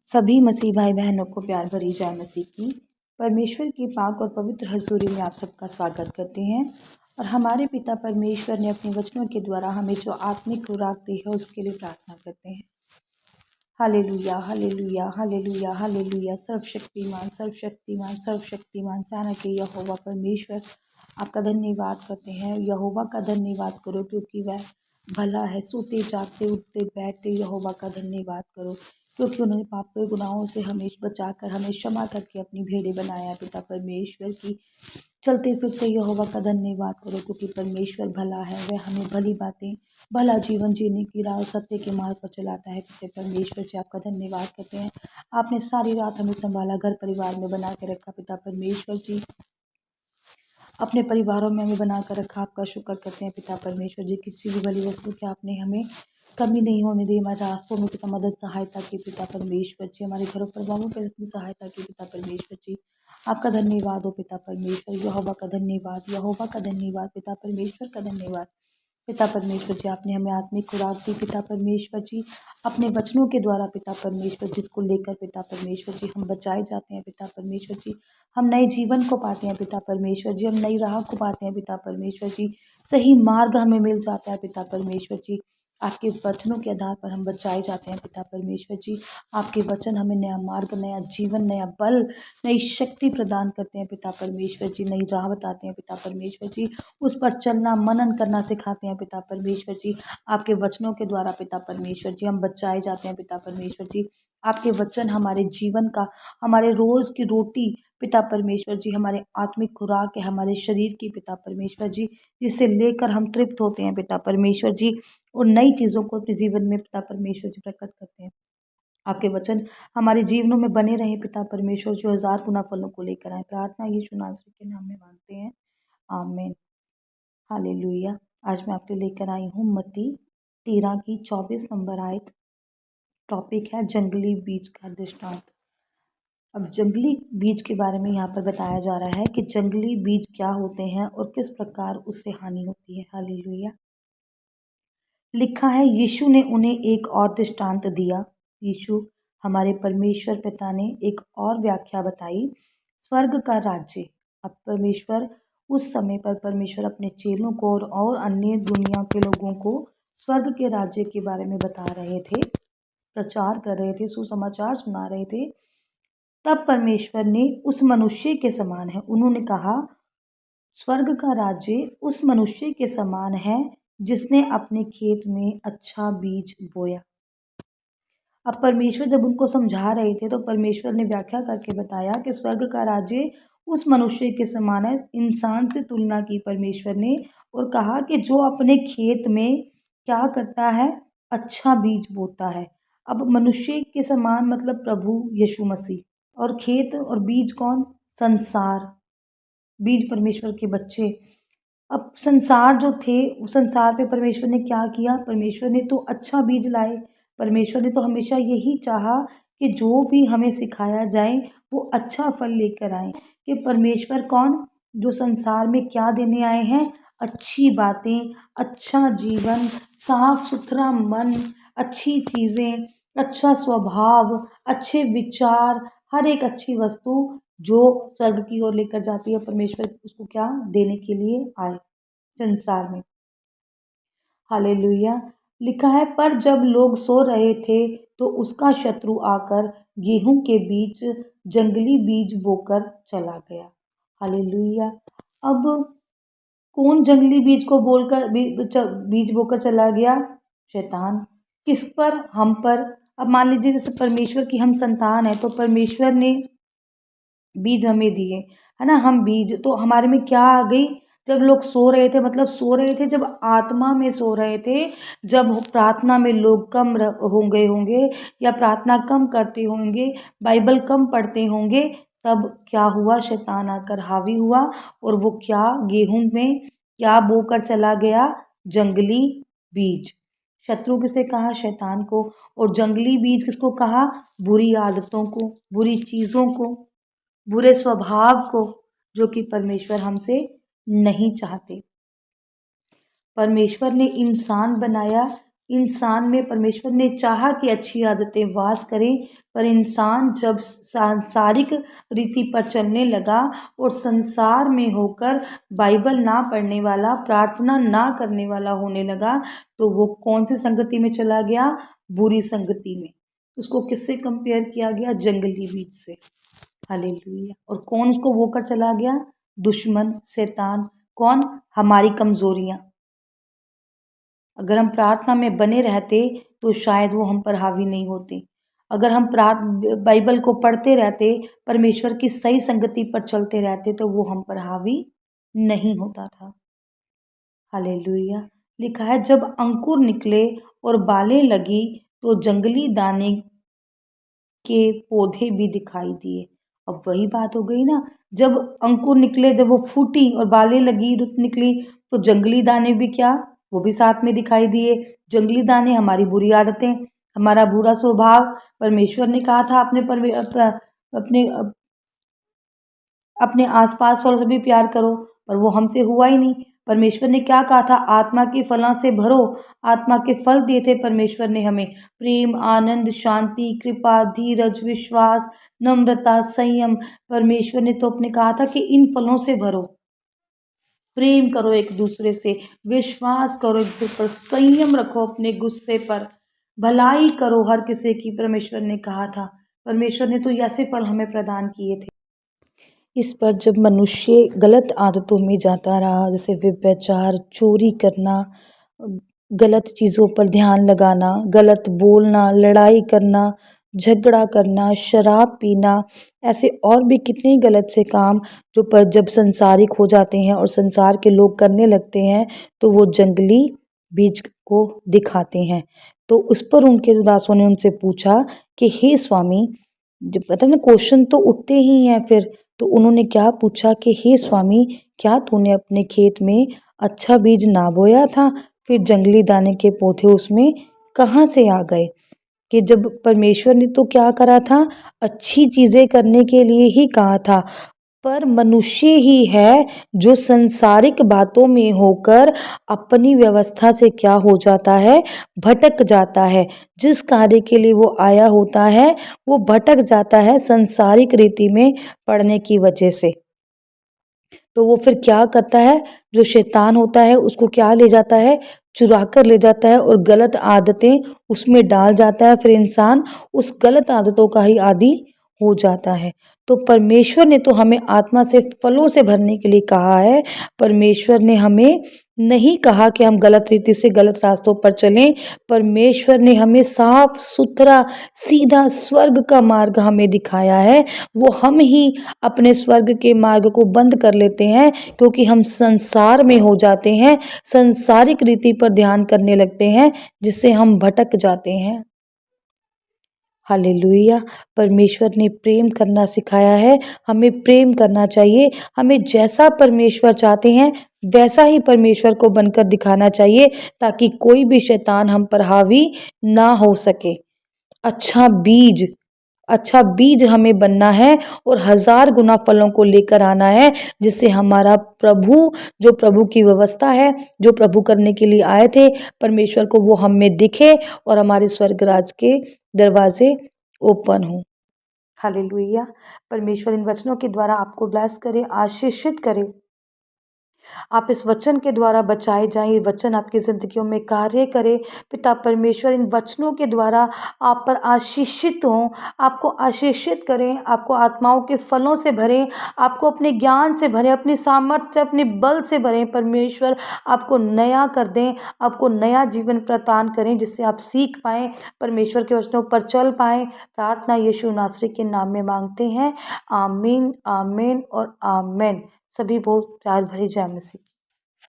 सभी मसीह भाई बहनों को प्यार भरी जय मसीह की। परमेश्वर की पाक और पवित्र हजूरी में आप सबका स्वागत करते हैं और हमारे पिता परमेश्वर ने अपने वचनों के द्वारा हमें जो आत्मिक खुराक दी है उसके लिए प्रार्थना करते हैं। Hallelujah hallelujah hallelujah hallelujah. सर्वशक्तिमान सर्वशक्तिमान सर्वशक्तिमान सेना के यहोवा परमेश्वर आपका धन्यवाद करते हैं। यहोवा का धन्यवाद करो क्योंकि वह भला है। सोते जागते उठते बैठते यहोवा का धन्यवाद करो क्योंकि उन्होंने पाप के गुनाहों से हमें बचाकर हमें क्षमा करके अपनी भेड़ें बनाया। पिता परमेश्वर की चलते फिरते यहोवा का धन्यवाद करो क्योंकि परमेश्वर भला है। वह हमें भली बातें भला जीवन जीने की राह सत्य के मार्ग पर चलाता है। पिता परमेश्वर जी आपका धन्यवाद करते हैं। आपने सारी रात हमें संभाला, घर परिवार में बना के रखा। पिता परमेश्वर जी अपने परिवारों में हमें बना कर रखा। आपका शुक्र करते हैं पिता परमेश्वर जी। किसी भी भली वस्तु की आपने हमें कमी नहीं होने दी। हमारे रास्तों में पिता मदद सहायता की पिता परमेश्वर जी। हमारे घरों परिवारों पर अपनी सहायता की पिता परमेश्वर जी। आपका धन्यवाद हो पिता परमेश्वर। यहोवा का धन्यवाद, यहोवा का धन्यवाद, पिता परमेश्वर का धन्यवाद। पिता परमेश्वर जी आपने हमें आत्मिक खुराक दी पिता परमेश्वर जी अपने वचनों के द्वारा। पिता परमेश्वर जिसको लेकर पिता परमेश्वर जी हम बचाए जाते हैं। पिता परमेश्वर जी हम नए जीवन को पाते हैं। पिता परमेश्वर जी हम नई राह को पाते हैं। पिता परमेश्वर जी सही मार्ग हमें मिल जाता है। पिता परमेश्वर जी आपके वचनों के आधार पर हम बचाए जाते हैं। पिता परमेश्वर जी आपके वचन हमें नया मार्ग, नया जीवन, नया बल, नई शक्ति प्रदान करते हैं। पिता परमेश्वर जी नई राह बताते हैं। पिता परमेश्वर जी उस पर चलना मनन करना सिखाते हैं। पिता परमेश्वर जी आपके वचनों के द्वारा पिता परमेश्वर जी हम बचाए जाते हैं। पिता परमेश्वर जी आपके वचन हमारे जीवन का, हमारे रोज की रोटी पिता परमेश्वर जी हमारे आत्मिक खुराक है, हमारे शरीर की पिता परमेश्वर जी जिसे लेकर हम तृप्त होते हैं। पिता परमेश्वर जी और नई चीज़ों को अपने जीवन में पिता परमेश्वर जी प्रकट करते हैं। आपके वचन हमारे जीवनों में बने रहें पिता परमेश्वर जो 1000 गुना फलों को लेकर आए। प्रार्थना यीशु नासरी के नाम में मांगते हैं, आमीन। हालेलुया। आज मैं आपके लेकर आई हूँ मत्ती 13 की 24 नंबर आयत। टॉपिक है जंगली बीज का दृष्टांत। अब जंगली बीज के बारे में यहाँ पर बताया जा रहा है कि जंगली बीज क्या होते हैं और किस प्रकार उससे हानि होती है। हालेलुया। लिखा है यीशु ने उन्हें एक और दृष्टांत दिया। यीशु हमारे परमेश्वर पिता ने एक और व्याख्या बताई। स्वर्ग का राज्य। अब परमेश्वर उस समय पर परमेश्वर अपने चेलों को और अन्य दुनिया के लोगों को स्वर्ग के राज्य के बारे में बता रहे थे, प्रचार कर रहे थे, सुसमाचार सुना रहे थे। तब परमेश्वर ने उस मनुष्य के समान है, उन्होंने कहा स्वर्ग का राज्य उस मनुष्य के समान है जिसने अपने खेत में अच्छा बीज बोया। अब परमेश्वर जब उनको समझा रहे थे तो परमेश्वर ने व्याख्या करके बताया कि स्वर्ग का राज्य उस मनुष्य के समान है। इंसान से तुलना की परमेश्वर ने और कहा कि जो अपने खेत में क्या करता है, अच्छा बीज बोता है। अब मनुष्य के समान मतलब प्रभु यीशु मसीह, और खेत और बीज कौन? संसार, बीज परमेश्वर के बच्चे। अब संसार जो थे उस संसार पे परमेश्वर ने क्या किया? परमेश्वर ने तो अच्छा बीज लाए। परमेश्वर ने तो हमेशा यही चाहा कि जो भी हमें सिखाया जाए वो अच्छा फल लेकर आए। कि परमेश्वर कौन? जो संसार में क्या देने आए हैं? अच्छी बातें, अच्छा जीवन, साफ सुथरा मन, अच्छी चीज़ें, अच्छा स्वभाव, अच्छे विचार, हर एक अच्छी वस्तु जो स्वर्ग की ओर लेकर जाती है। परमेश्वर उसको क्या देने के लिए आए संसार में। हालेलुया। लिखा है पर जब लोग सो रहे थे तो उसका शत्रु आकर गेहूं के बीच जंगली बीज बोकर चला गया। हालेलुया। अब कौन जंगली बीज को बोलकर बीज बोकर चला गया? शैतान। किस पर? हम पर। अब मान लीजिए जैसे परमेश्वर की हम संतान है तो परमेश्वर ने बीज हमें दिए, है ना, हम बीज तो हमारे में क्या आ गई? जब लोग सो रहे थे, मतलब सो रहे थे जब आत्मा में सो रहे थे, जब प्रार्थना में लोग कम हो गए होंगे या प्रार्थना कम करते होंगे, बाइबल कम पढ़ते होंगे, तब क्या हुआ? शैतान आकर हावी हुआ और वो क्या गेहूं में क्या बोकर चला गया? जंगली बीज। शत्रु किसे कहा? शैतान को। और जंगली बीज किसको कहा? बुरी आदतों को, बुरी चीज़ों को, बुरे स्वभाव को, जो कि परमेश्वर हमसे नहीं चाहते। परमेश्वर ने इंसान बनाया इंसान में परमेश्वर ने चाहा कि अच्छी आदतें वास करें, पर इंसान जब सांसारिक रीति पर चलने लगा और संसार में होकर बाइबल ना पढ़ने वाला, प्रार्थना ना करने वाला होने लगा, तो वो कौन सी संगति में चला गया? बुरी संगति में। उसको किससे कंपेयर किया गया? जंगली बीज से। हालेलुया। और कौन उसको होकर चला गया? दुश्मन, शैतान। कौन? हमारी कमजोरियां। अगर हम प्रार्थना में बने रहते तो शायद वो हम पर हावी नहीं होते। अगर हम बाइबल को पढ़ते रहते, परमेश्वर की सही संगति पर चलते रहते, तो वो हम पर हावी नहीं होता था। हालेलुया। लिखा है जब अंकुर निकले और बालें लगी तो जंगली दाने के पौधे भी दिखाई दिए। अब वही बात हो गई ना, जब अंकुर निकले, जब वो फूटी और बालें लगी, रुत निकली, तो जंगली दाने भी क्या? वो भी साथ में दिखाई दिए। जंगली दाने हमारी बुरी आदतें, हमारा बुरा स्वभाव। परमेश्वर ने कहा था अपने अपने आसपास वालों से भी प्यार करो, पर वो हमसे हुआ ही नहीं। परमेश्वर ने क्या कहा था? आत्मा के फलों से भरो। आत्मा के फल दिए थे परमेश्वर ने हमें, प्रेम, आनंद, शांति, कृपा, धीरज, विश्वास, नम्रता, संयम। परमेश्वर ने तो अपने कहा था कि इन फलों से भरो। प्रेम करो एक दूसरे से, विश्वास करो एक दूसरे पर, संयम रखो अपने गुस्से पर, भलाई करो हर किसी की, परमेश्वर ने कहा था। परमेश्वर ने तो ऐसे फल हमें प्रदान किए थे। इस पर जब मनुष्य गलत आदतों में जाता रहा, जैसे व्यभिचार, चोरी करना, गलत चीज़ों पर ध्यान लगाना, गलत बोलना, लड़ाई करना, झगड़ा करना, शराब पीना, ऐसे और भी कितने गलत से काम जो पर जब संसारिक हो जाते हैं और संसार के लोग करने लगते हैं, तो वो जंगली बीज को दिखाते हैं। तो उस पर उनके दासों ने उनसे पूछा कि हे स्वामी, जब पता ना क्वेश्चन तो उठते ही हैं फिर, तो उन्होंने क्या पूछा कि हे स्वामी, क्या तूने अपने खेत में अच्छा बीज ना बोया था? फिर जंगली दाने के पौधे उसमें कहाँ से आ गए? कि जब परमेश्वर ने तो क्या करा था? अच्छी चीज़ें करने के लिए ही कहा था, पर मनुष्य ही है जो संसारिक बातों में होकर अपनी व्यवस्था से क्या हो जाता है? भटक जाता है। जिस कार्य के लिए वो आया होता है, वो भटक जाता है संसारिक रीति में पड़ने की वजह से। तो वो फिर क्या करता है? जो शैतान होता है उसको क्या ले जाता है? चुरा कर ले जाता है और गलत आदतें उसमें डाल जाता है। फिर इंसान उस गलत आदतों का ही आदी हो जाता है। तो परमेश्वर ने तो हमें आत्मा से फलों से भरने के लिए कहा है। परमेश्वर ने हमें नहीं कहा कि हम गलत रीति से गलत रास्तों पर चलें। परमेश्वर ने हमें साफ सुथरा सीधा स्वर्ग का मार्ग हमें दिखाया है। वो हम ही अपने स्वर्ग के मार्ग को बंद कर लेते हैं, क्योंकि हम संसार में हो जाते हैं, संसारिक रीति पर ध्यान करने लगते हैं, जिससे हम भटक जाते हैं। हालेलुया। परमेश्वर ने प्रेम करना सिखाया है, हमें प्रेम करना चाहिए। हमें जैसा परमेश्वर चाहते हैं वैसा ही परमेश्वर को बनकर दिखाना चाहिए, ताकि कोई भी शैतान हम पर हावी ना हो सके। अच्छा बीज अच्छा बीज हमें बनना है और 1000 गुना फलों को लेकर आना है, जिससे हमारा प्रभु, जो प्रभु की व्यवस्था है, जो प्रभु करने के लिए आए थे परमेश्वर को, वो हम में दिखे और हमारे स्वर्ग राज के दरवाजे ओपन हों। हालेलुया। परमेश्वर इन वचनों के द्वारा आपको ब्लेस करे, आशीषित करे। आप इस वचन के द्वारा बचाए जाएं, ये वचन आपकी ज़िंदगियों में कार्य करे। पिता परमेश्वर इन वचनों के द्वारा आप पर आशीषित हों, आपको आशीषित करें, आपको आत्माओं के फलों से भरें, आपको अपने ज्ञान से भरें, अपनी सामर्थ्य, अपने बल से भरें। परमेश्वर आपको नया कर दें, आपको नया जीवन प्रदान करें, जिससे आप सीख पाएँ, परमेश्वर के वचनों पर चल पाएँ। प्रार्थना यीशु नासरी के नाम में मांगते हैं। आमीन, आमीन और आमीन। सभी बहुत प्यार भरी जय मसीह।